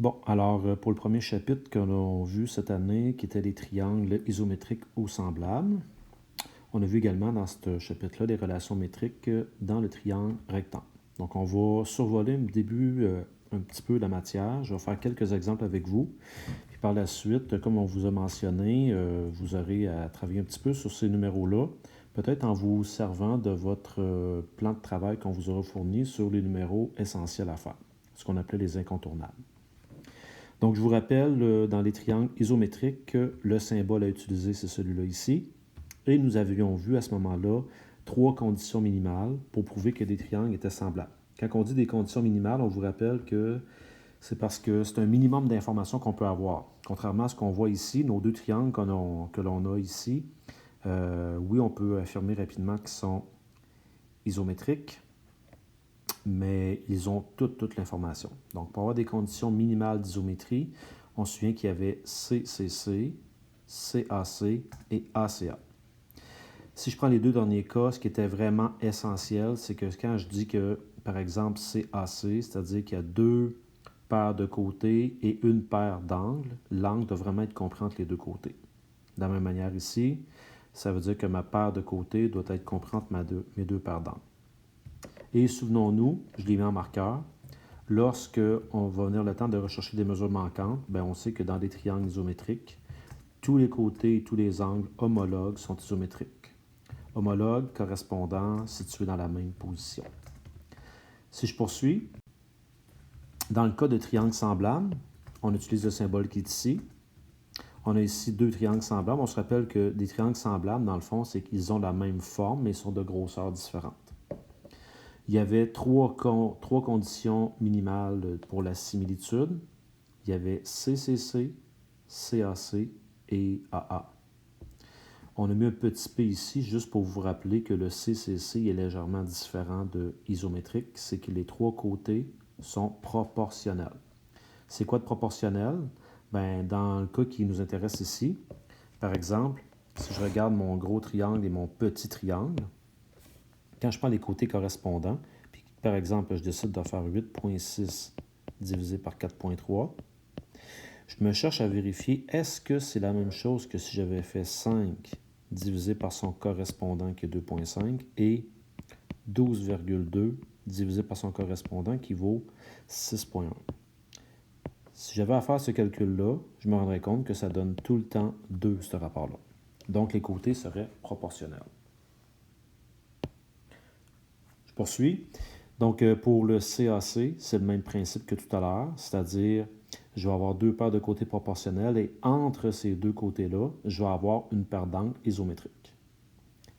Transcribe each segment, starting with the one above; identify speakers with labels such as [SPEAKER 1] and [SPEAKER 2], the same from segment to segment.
[SPEAKER 1] Bon, alors pour le premier chapitre que l'on a vu cette année, qui était les triangles isométriques ou semblables, on a vu également dans ce chapitre-là des relations métriques dans le triangle rectangle. Donc on va survoler au début un petit peu la matière. Je vais faire quelques exemples avec vous. Puis par la suite, comme on vous a mentionné, vous aurez à travailler un petit peu sur ces numéros-là, peut-être en vous servant de votre plan de travail qu'on vous aura fourni sur les numéros essentiels à faire, ce qu'on appelait les incontournables. Donc, je vous rappelle, dans les triangles isométriques, que le symbole à utiliser, c'est celui-là ici. Et nous avions vu à ce moment-là 3 conditions minimales pour prouver que des triangles étaient semblables. Quand on dit des conditions minimales, on vous rappelle que c'est parce que c'est un minimum d'informations qu'on peut avoir. Contrairement à ce qu'on voit ici, nos 2 triangles que l'on a ici, oui, on peut affirmer rapidement qu'ils sont isométriques, mais ils ont toute l'information. Donc, pour avoir des conditions minimales d'isométrie, on se souvient qu'il y avait CCC, CAC et ACA. Si je prends les 2 derniers cas, ce qui était vraiment essentiel, c'est que quand je dis que, par exemple, CAC, c'est-à-dire qu'il y a 2 paires de côtés et une paire d'angles, l'angle doit vraiment être compris entre les 2 côtés. De la même manière ici, ça veut dire que ma paire de côtés doit être comprise entre mes 2 paires d'angles. Et souvenons-nous, je l'ai mis en marqueur, lorsque on va venir le temps de rechercher des mesures manquantes, bien, on sait que dans des triangles isométriques, tous les côtés et tous les angles homologues sont isométriques. Homologues correspondant situés dans la même position. Si je poursuis, dans le cas de triangles semblables, on utilise le symbole qui est ici. On a ici 2 triangles semblables. On se rappelle que des triangles semblables, dans le fond, c'est qu'ils ont la même forme, mais ils sont de grosseurs différentes. Il y avait 3 conditions minimales pour la similitude. Il y avait CCC, CAC et AA. On a mis un petit p ici juste pour vous rappeler que le CCC est légèrement différent de isométrique. C'est que les 3 côtés sont proportionnels. C'est quoi de proportionnel? Bien, dans le cas qui nous intéresse ici, par exemple, si je regarde mon gros triangle et mon petit triangle, quand je prends les côtés correspondants, puis par exemple, je décide de faire 8,6 divisé par 4,3, je me cherche à vérifier, est-ce que c'est la même chose que si j'avais fait 5 divisé par son correspondant qui est 2,5 et 12,2 divisé par son correspondant qui vaut 6,1. Si j'avais à faire ce calcul-là, je me rendrais compte que ça donne tout le temps 2, ce rapport-là. Donc, les côtés seraient proportionnels. Je poursuis. Donc, pour le CAC, c'est le même principe que tout à l'heure, c'est-à-dire, je vais avoir 2 paires de côtés proportionnels et entre ces 2 côtés-là, je vais avoir une paire d'angles isométriques.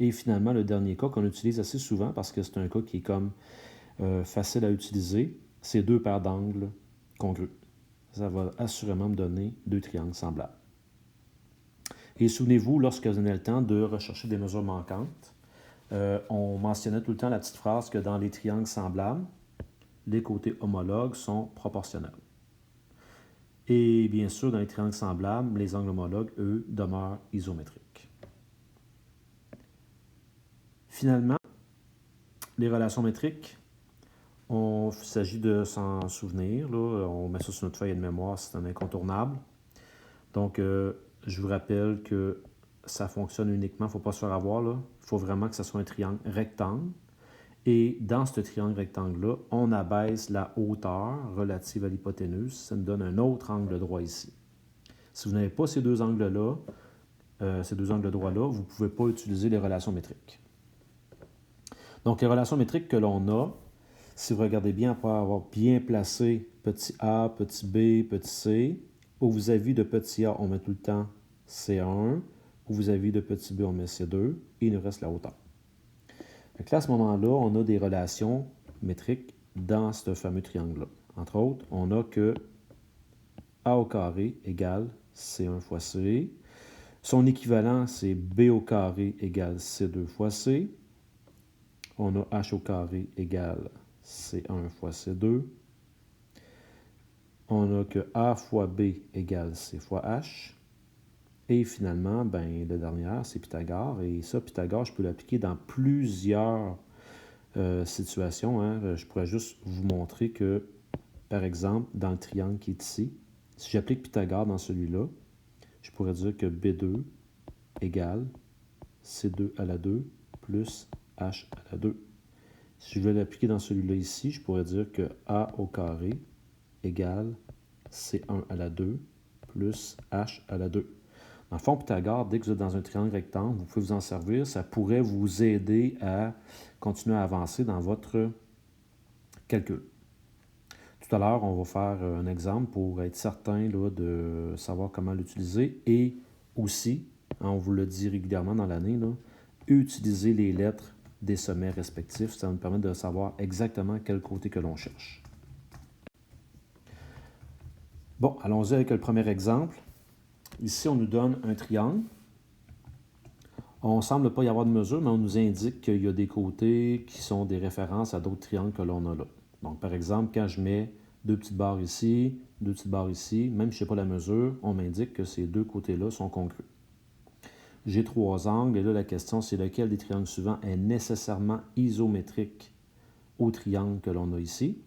[SPEAKER 1] Et finalement, le dernier cas qu'on utilise assez souvent, parce que c'est un cas qui est comme facile à utiliser, c'est 2 paires d'angles congrus. Ça va assurément me donner 2 triangles semblables. Et souvenez-vous, lorsque vous avez le temps de rechercher des mesures manquantes, on mentionnait tout le temps la petite phrase que dans les triangles semblables, les côtés homologues sont proportionnels. Et bien sûr, dans les triangles semblables, les angles homologues, eux, demeurent isométriques. Finalement, les relations métriques, il s'agit de s'en souvenir. Là, on met ça sur notre feuille de mémoire, c'est un incontournable. Donc, je vous rappelle que ça fonctionne uniquement, il ne faut pas se faire avoir. Il faut vraiment que ce soit un triangle rectangle. Et dans ce triangle rectangle-là, on abaisse la hauteur relative à l'hypoténuse. Ça nous donne un autre angle droit ici. Si vous n'avez pas ces 2 angles-là, ces 2 angles droits-là, vous ne pouvez pas utiliser les relations métriques. Donc, les relations métriques que l'on a, si vous regardez bien, après avoir bien placé petit a, petit b, petit c, au vis-à-vis de petit a, on met tout le temps C1, au vis-à-vis de petit b, on met C2, et il nous reste la hauteur. Donc là, à ce moment-là, on a des relations métriques dans ce fameux triangle-là. Entre autres, on a que a au carré égale C1 fois C. Son équivalent, c'est b au carré égale C2 fois C. On a h au carré égale C1 fois C2. On a que a fois b égale c fois h. Et finalement, ben, la dernière, c'est Pythagore. Et ça, Pythagore, je peux l'appliquer dans plusieurs situations. Hein. Je pourrais juste vous montrer que, par exemple, dans le triangle qui est ici, si j'applique Pythagore dans celui-là, je pourrais dire que B2 égale C2 à la 2 plus H à la 2. Si je veux l'appliquer dans celui-là ici, je pourrais dire que A au carré égale C1 à la 2 plus H à la 2. Dans le fond, Pythagore, dès que vous êtes dans un triangle rectangle, vous pouvez vous en servir. Ça pourrait vous aider à continuer à avancer dans votre calcul. Tout à l'heure, on va faire un exemple pour être certain là, de savoir comment l'utiliser et aussi, on vous le dit régulièrement dans l'année, utiliser les lettres des sommets respectifs. Ça va nous permettre de savoir exactement quel côté que l'on cherche. Bon, allons-y avec le premier exemple. Ici, on nous donne un triangle. On ne semble pas y avoir de mesure, mais on nous indique qu'il y a des côtés qui sont des références à d'autres triangles que l'on a là. Donc, par exemple, quand je mets deux petites barres ici, deux petites barres ici, même si je ne sais pas la mesure, on m'indique que ces deux côtés-là sont congrus. J'ai trois angles, et là, la question, c'est lequel des triangles suivants est nécessairement isométrique au triangle que l'on a ici.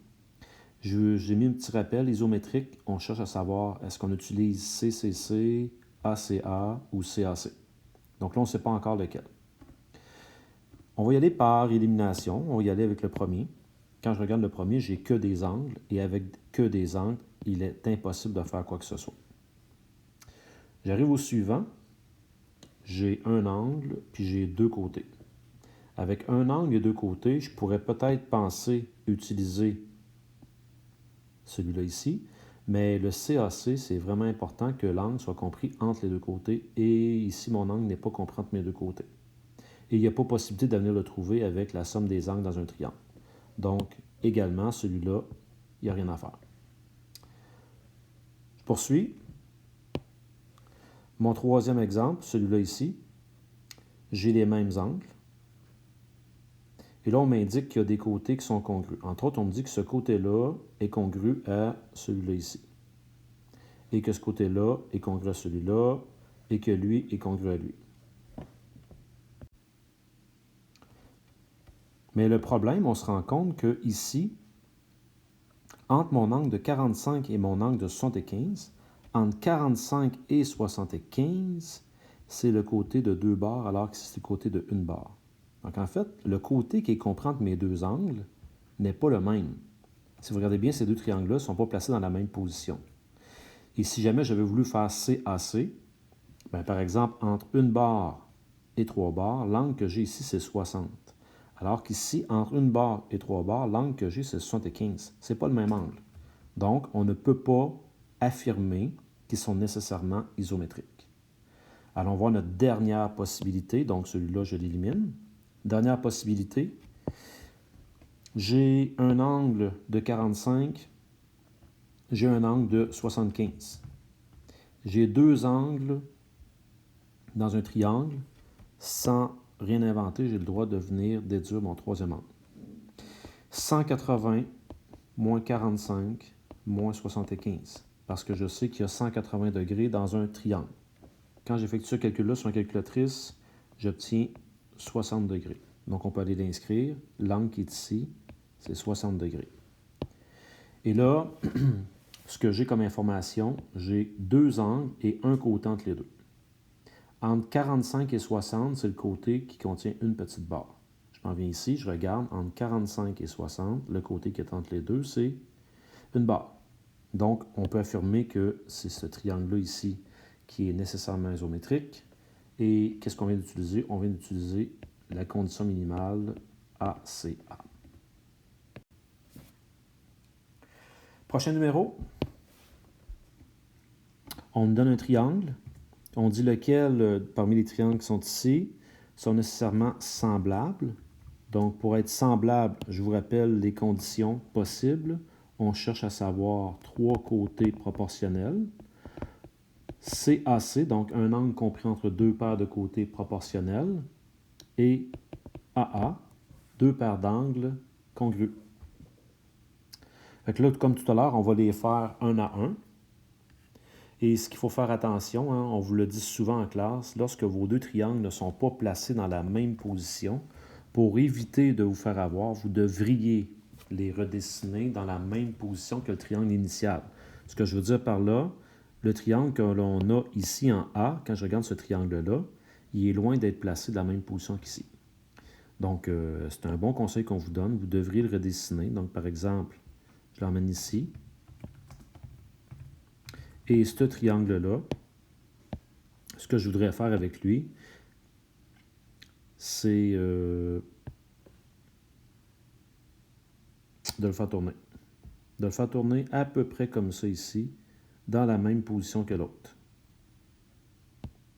[SPEAKER 1] J'ai mis un petit rappel, isométrique, on cherche à savoir est-ce qu'on utilise CCC, ACA ou CAC. Donc là, on ne sait pas encore lequel. On va y aller par élimination, on va y aller avec le premier. Quand je regarde le premier, j'ai que des angles, et avec que des angles, il est impossible de faire quoi que ce soit. J'arrive au suivant, j'ai un angle, puis j'ai deux côtés. Avec un angle et deux côtés, je pourrais peut-être penser utiliser celui-là ici, mais le CAC, c'est vraiment important que l'angle soit compris entre les deux côtés, et ici, mon angle n'est pas compris entre mes deux côtés. Et il n'y a pas possibilité de venir le trouver avec la somme des angles dans un triangle. Donc, également, celui-là, il n'y a rien à faire. Je poursuis. Mon troisième exemple, celui-là ici, j'ai les mêmes angles. Et là, on m'indique qu'il y a des côtés qui sont congrus. Entre autres, on me dit que ce côté-là est congru à celui-là ici. Et que ce côté-là est congru à celui-là, et que lui est congru à lui. Mais le problème, on se rend compte que ici, entre mon angle de 45 et mon angle de 75, entre 45 et 75, c'est le côté de deux barres, alors que c'est le côté de une barre. Donc, en fait, le côté qui est compris entre mes deux angles n'est pas le même. Si vous regardez bien, ces deux triangles-là ne sont pas placés dans la même position. Et si jamais j'avais voulu faire CAC, bien, par exemple, entre une barre et trois barres, l'angle que j'ai ici, c'est 60. Alors qu'ici, entre une barre et trois barres, l'angle que j'ai, c'est 75. Ce n'est pas le même angle. Donc, on ne peut pas affirmer qu'ils sont nécessairement isométriques. Allons voir notre dernière possibilité. Donc, celui-là, je l'élimine. Dernière possibilité, j'ai un angle de 45, j'ai un angle de 75. J'ai deux angles dans un triangle. Sans rien inventer, j'ai le droit de venir déduire mon troisième angle. 180 moins 45 moins 75, parce que je sais qu'il y a 180 degrés dans un triangle. Quand j'effectue ce calcul-là sur une calculatrice, j'obtiens 60 degrés. Donc, on peut aller l'inscrire. L'angle qui est ici, c'est 60 degrés. Et là, ce que j'ai comme information, j'ai deux angles et un côté entre les deux. Entre 45 et 60, c'est le côté qui contient une petite barre. Je m'en viens ici, je regarde, entre 45 et 60, le côté qui est entre les deux, c'est une barre. Donc, on peut affirmer que c'est ce triangle-là ici qui est nécessairement isométrique. Et qu'est-ce qu'on vient d'utiliser? On vient d'utiliser la condition minimale ACA. Prochain numéro. On nous donne un triangle. On dit lequel, parmi les triangles qui sont ici, sont nécessairement semblables. Donc, pour être semblable, je vous rappelle les conditions possibles. On cherche à savoir trois côtés proportionnels. CAC, donc un angle compris entre deux paires de côtés proportionnels. Et AA, deux paires d'angles congrus. Fait que là, comme tout à l'heure, on va les faire un à un. Et ce qu'il faut faire attention, on vous le dit souvent en classe, lorsque vos deux triangles ne sont pas placés dans la même position, pour éviter de vous faire avoir, vous devriez les redessiner dans la même position que le triangle initial. Ce que je veux dire par là, le triangle que l'on a ici en A, quand je regarde ce triangle-là, il est loin d'être placé de la même position qu'ici. Donc, c'est un bon conseil qu'on vous donne. Vous devriez le redessiner. Donc, par exemple, je l'emmène ici. Et ce triangle-là, ce que je voudrais faire avec lui, c'est de le faire tourner. De le faire tourner à peu près comme ça ici, dans la même position que l'autre.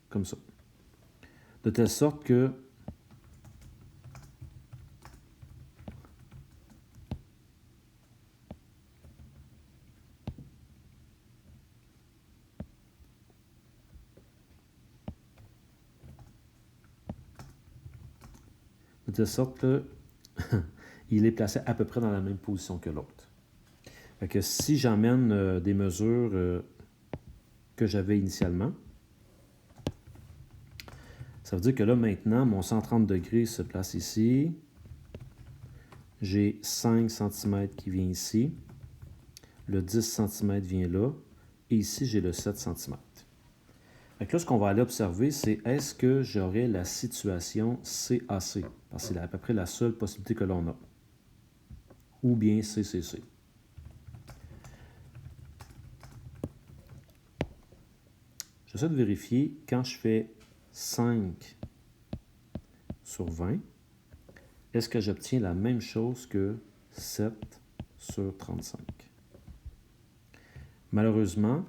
[SPEAKER 1] Comme ça. De telle sorte que il est placé à peu près dans la même position que l'autre. Fait que si j'emmène des mesures que j'avais initialement, ça veut dire que là, maintenant, mon 130 degrés se place ici. J'ai 5 cm qui vient ici. Le 10 cm vient là. Et ici, j'ai le 7 cm. Fait que là, ce qu'on va aller observer, c'est est-ce que j'aurai la situation CAC? Parce que c'est à peu près la seule possibilité que l'on a. Ou bien CCC. J'essaie de vérifier quand je fais 5 sur 20, est-ce que j'obtiens la même chose que 7 sur 35? Malheureusement,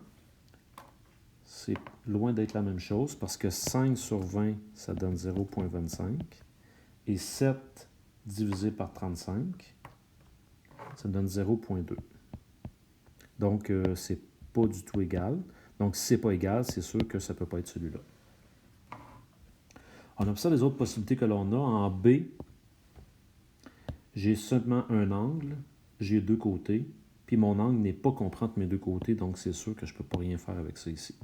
[SPEAKER 1] c'est loin d'être la même chose parce que 5 sur 20, ça donne 0,25 et 7 divisé par 35, ça donne 0,2. Donc, c'est pas du tout égal. Donc, si c'est pas égal, c'est sûr que ça ne peut pas être celui-là. On observe les autres possibilités que l'on a. En B, j'ai seulement un angle, j'ai deux côtés, puis mon angle n'est pas compris entre mes deux côtés, donc c'est sûr que je ne peux pas rien faire avec ça ici.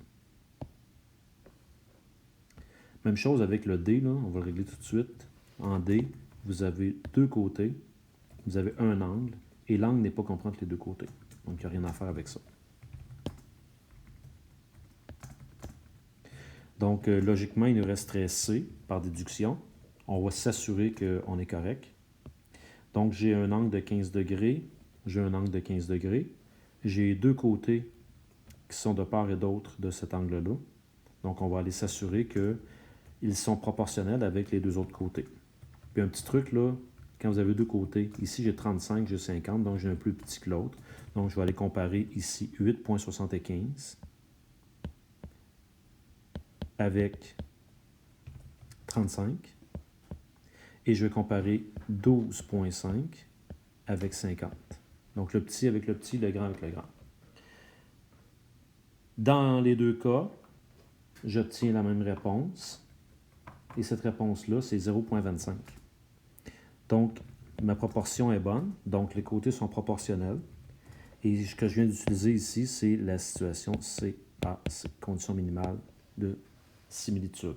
[SPEAKER 1] Même chose avec le D, là, on va le régler tout de suite. En D, vous avez deux côtés, vous avez un angle, et l'angle n'est pas compris entre les deux côtés. Donc, il n'y a rien à faire avec ça. Donc, logiquement, il nous resterait C par déduction. On va s'assurer qu'on est correct. Donc, j'ai un angle de 15 degrés, j'ai un angle de 15 degrés. J'ai deux côtés qui sont de part et d'autre de cet angle-là. Donc, on va aller s'assurer qu'ils sont proportionnels avec les deux autres côtés. Puis un petit truc, là, quand vous avez deux côtés, ici j'ai 35, j'ai 50, donc j'ai un plus petit que l'autre. Donc, je vais aller comparer ici 8,75 avec 35. Et je vais comparer 12,5 avec 50. Donc, le petit avec le petit, le grand avec le grand. Dans les deux cas, j'obtiens la même réponse. Et cette réponse-là, c'est 0,25. Donc, ma proportion est bonne. Donc, les côtés sont proportionnels. Et ce que je viens d'utiliser ici, c'est la situation CAC, condition minimale de similitude.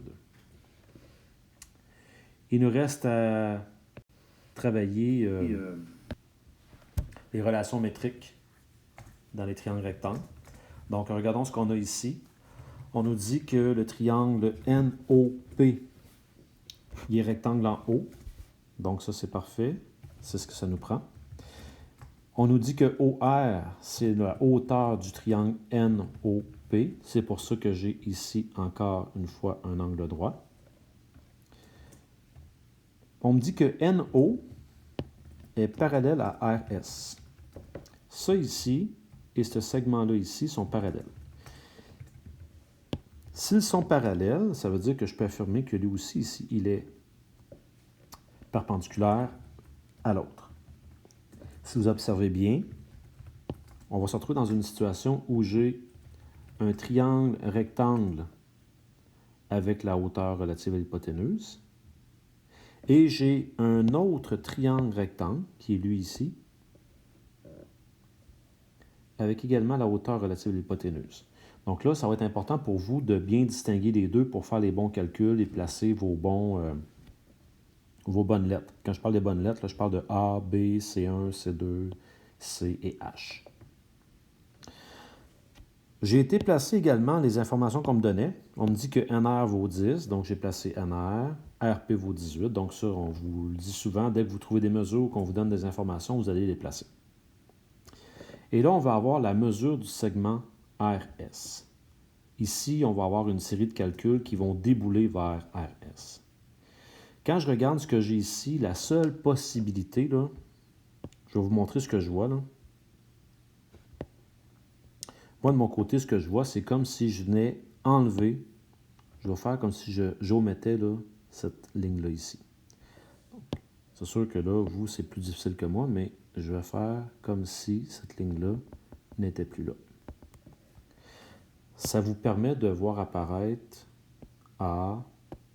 [SPEAKER 1] Il nous reste à travailler les relations métriques dans les triangles rectangles. Donc, regardons ce qu'on a ici. On nous dit que le triangle NOP, il est rectangle en haut. Donc, ça, c'est parfait. C'est ce que ça nous prend. On nous dit que OR, c'est la hauteur du triangle NOP. C'est pour ça que j'ai ici encore une fois un angle droit. On me dit que NO est parallèle à RS. Ça ici et ce segment-là ici sont parallèles. S'ils sont parallèles, ça veut dire que je peux affirmer que lui aussi, ici, il est perpendiculaire à l'autre. Si vous observez bien, on va se retrouver dans une situation où j'ai un triangle rectangle avec la hauteur relative à l'hypoténuse et j'ai un autre triangle rectangle, qui est lui ici, avec également la hauteur relative à l'hypoténuse. Donc là, ça va être important pour vous de bien distinguer les deux pour faire les bons calculs et placer vos bons vos bonnes lettres. Quand je parle des bonnes lettres, là, je parle de A, B, C1, C2, C et H. J'ai été placer également les informations qu'on me donnait. On me dit que NR vaut 10, donc j'ai placé NR. RP vaut 18, donc ça, on vous le dit souvent, dès que vous trouvez des mesures ou qu'on vous donne des informations, vous allez les placer. Et là, on va avoir la mesure du segment RS. Ici, on va avoir une série de calculs qui vont débouler vers RS. Quand je regarde ce que j'ai ici, la seule possibilité, là, je vais vous montrer ce que je vois, là. Moi, de mon côté, ce que je vois, c'est comme si je venais enlever, je vais faire comme si j'omettais là, cette ligne-là ici. C'est sûr que là, vous, c'est plus difficile que moi, mais je vais faire comme si cette ligne-là n'était plus là. Ça vous permet de voir apparaître A,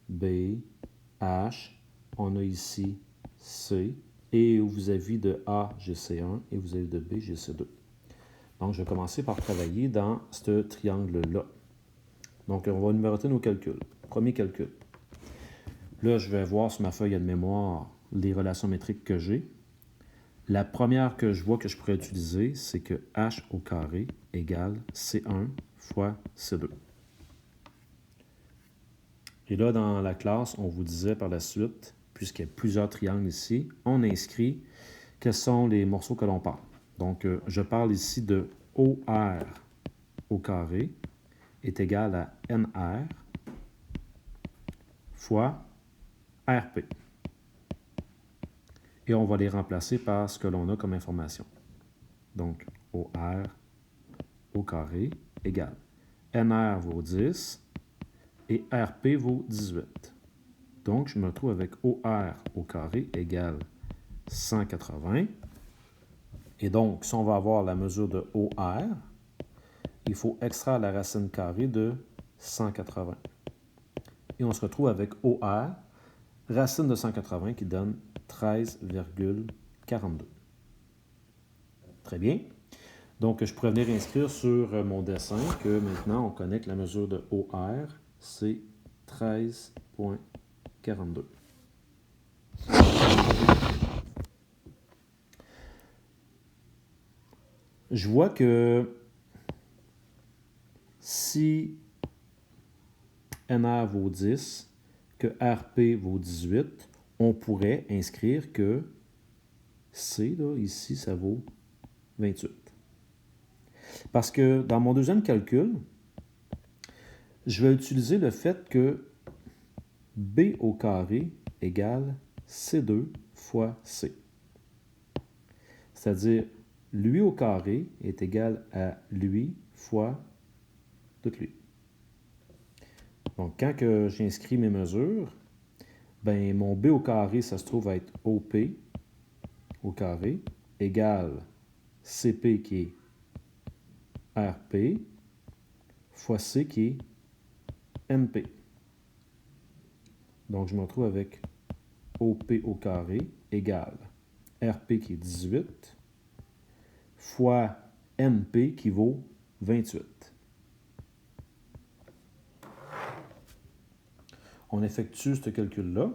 [SPEAKER 1] B, H, on a ici C, et vis-à-vis de A, j'ai C1, et vis-à-vis de B, j'ai C2. Donc, je vais commencer par travailler dans ce triangle-là. Donc, on va numéroter nos calculs. Premier calcul. Là, je vais voir sur ma feuille de mémoire les relations métriques que j'ai. La première que je vois que je pourrais utiliser, c'est que h au carré égale C1 fois C2. Et là, dans la classe, on vous disait par la suite, puisqu'il y a plusieurs triangles ici, on inscrit quels sont les morceaux que l'on parle. Donc, je parle ici de OR au carré est égal à NR fois RP. Et on va les remplacer par ce que l'on a comme information. Donc, OR au carré égale NR vaut 10 et RP vaut 18. Donc, je me retrouve avec OR au carré égale 180. Et donc, si on va avoir la mesure de OR, il faut extraire la racine carrée de 180. Et on se retrouve avec OR, racine de 180 qui donne 13,42. Très bien. Donc, je pourrais venir inscrire sur mon dessin que maintenant, on connaît que la mesure de OR, c'est 13,42. Je vois que si NR vaut 10, que RP vaut 18, on pourrait inscrire que C, là, ici, ça vaut 28. Parce que dans mon deuxième calcul, je vais utiliser le fait que B au carré égale C2 fois C. C'est-à-dire, lui au carré est égal à lui fois tout lui. Donc, quand j'inscris mes mesures, ben, mon B au carré, ça se trouve être OP au carré égale CP qui est RP fois C qui est NP. Donc, je me retrouve avec OP au carré égale RP qui est 18 fois NP qui vaut 28. On effectue ce calcul-là.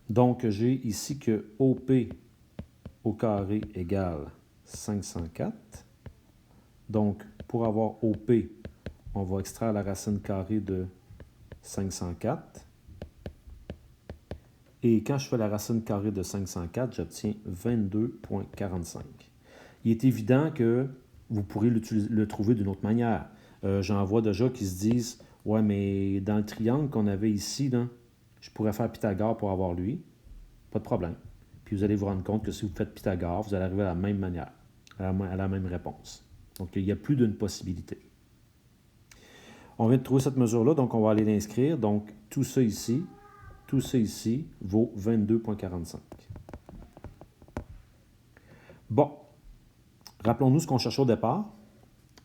[SPEAKER 1] Donc, j'ai ici que OP au carré égale 504. Donc, pour avoir OP, on va extraire la racine carrée de 504. Et quand je fais la racine carrée de 504, j'obtiens 22,45. Il est évident que vous pourrez le trouver d'une autre manière. J'en vois déjà qui se disent « Ouais, mais dans le triangle qu'on avait ici, là, je pourrais faire Pythagore pour avoir lui. » Pas de problème. Puis vous allez vous rendre compte que si vous faites Pythagore, vous allez arriver à la même manière, à la même réponse. Donc, il y a plus d'une possibilité. On vient de trouver cette mesure-là, donc on va aller l'inscrire. Donc, tout ça ici vaut 22,45. Bon, rappelons-nous ce qu'on cherchait au départ.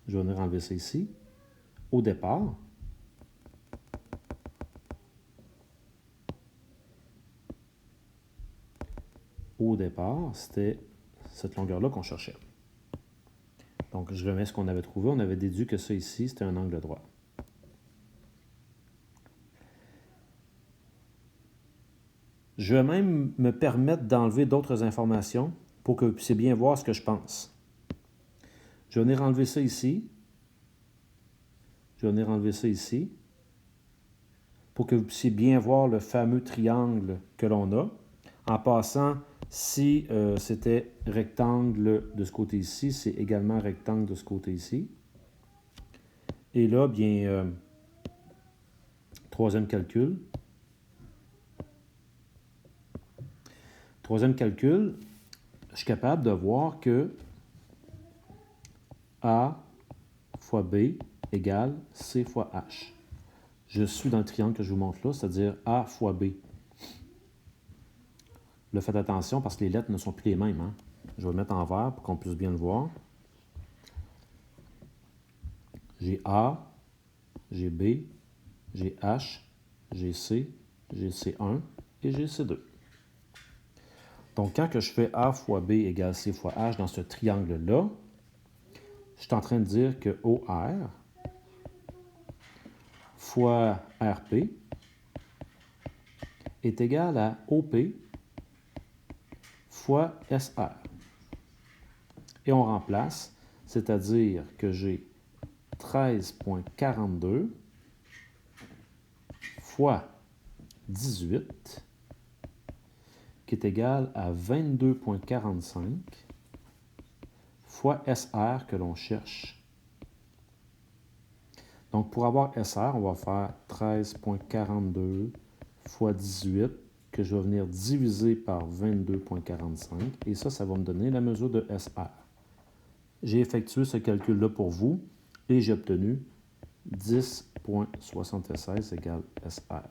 [SPEAKER 1] Je vais venir enlever ça ici. Au départ, c'était cette longueur-là qu'on cherchait. Donc, je remets ce qu'on avait trouvé. On avait déduit que ça ici, c'était un angle droit. Je vais même me permettre d'enlever d'autres informations pour que vous puissiez bien voir ce que je pense. Je vais venir enlever ça ici. Je vais venir enlever ça ici pour que vous puissiez bien voir le fameux triangle que l'on a. En passant, si c'était rectangle de ce côté ici, c'est également rectangle de ce côté ici. Et là, bien, troisième calcul. Troisième calcul, je suis capable de voir que A fois B égale C fois H. Je suis dans le triangle que je vous montre là, c'est-à-dire A fois B. Là, faites attention parce que les lettres ne sont plus les mêmes. Hein? Je vais le mettre en vert pour qu'on puisse bien le voir. J'ai A, j'ai B, j'ai H, j'ai C, j'ai C1 et j'ai C2. Donc, quand que je fais A fois B égale C fois H dans ce triangle-là, je suis en train de dire que OR fois RP est égal à OP fois SR. Et on remplace, c'est-à-dire que j'ai 13,42 fois 18 qui est égal à 22,45 fois SR que l'on cherche. Donc, pour avoir SR, on va faire 13,42 fois 18 que je vais venir diviser par 22,45 et ça va me donner la mesure de SR. J'ai effectué ce calcul-là pour vous et j'ai obtenu 10,76 égale SR.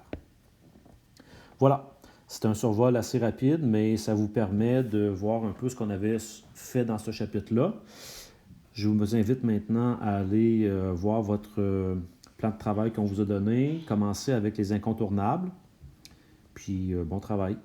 [SPEAKER 1] Voilà, c'est un survol assez rapide, mais ça vous permet de voir un peu ce qu'on avait fait dans ce chapitre-là. Je vous invite maintenant à aller voir votre plan de travail qu'on vous a donné. Commencez avec les incontournables. Puis, bon travail.